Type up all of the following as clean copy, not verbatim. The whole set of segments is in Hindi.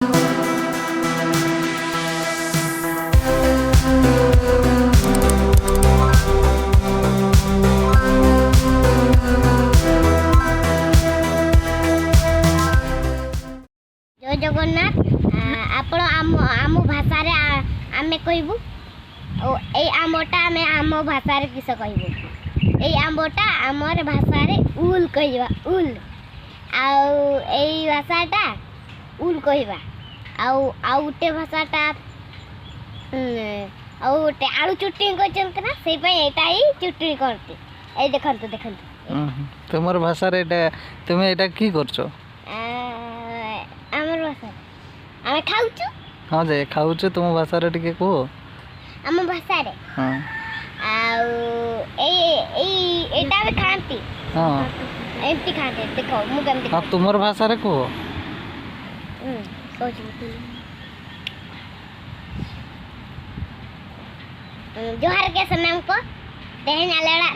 जय जगन्नाथ आपण आम आम भाषा रे आमे कहबू ए आमटा आमे आम भाषा रे किस कहबू ए आमटा आमर भाषा रे उल कहबा उल आउ ए भाषाटा उल कहबा आउ आउटे भाषाटा आउटे आलू चुट्टी कहचन ना सेई पई एटा ही चुट्टी करती ए देखंतु देखंतु तुमर भाषा रे तुमे एटा की करछो आमर भाषा आमे खाउचु हां जे खाउचु तुम भाषा रे टिके को आम भाषा रे हां आउ एटा भी खाती हां एमती खाते देखो मु केम हां तुमर भाषा रे को सोच जोहार के सनम को तेहन आलेड़ा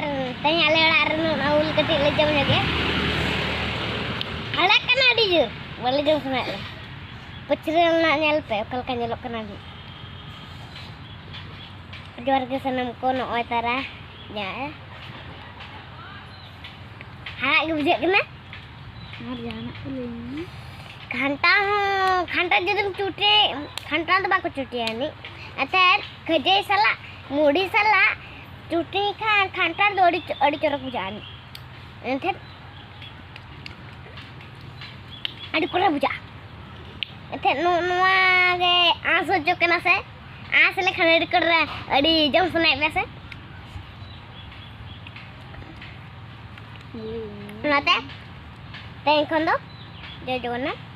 नाउल कटी ले जम लगे हड़ा कना डीजो बोले जम सुना पचरे ना नेल पे कल का नेलो कना दी जोहार के सनम को न ओय तारा या हड़ा के बुझे कना और जाना को ले घंटा जदम चुटे घंटा तो बाको चुटियानी अतर खजे सला मुड़ी सला चुटी घंटा दोड़ी अड़ी चरक बुझानी एंथे अड़ी कोरा बुझा एथे नोवा गे आस जो कना से आस ले खनेड कर अड़ी जम सुनाई वैसे नाते तें खंदो जय जगन्नाथ।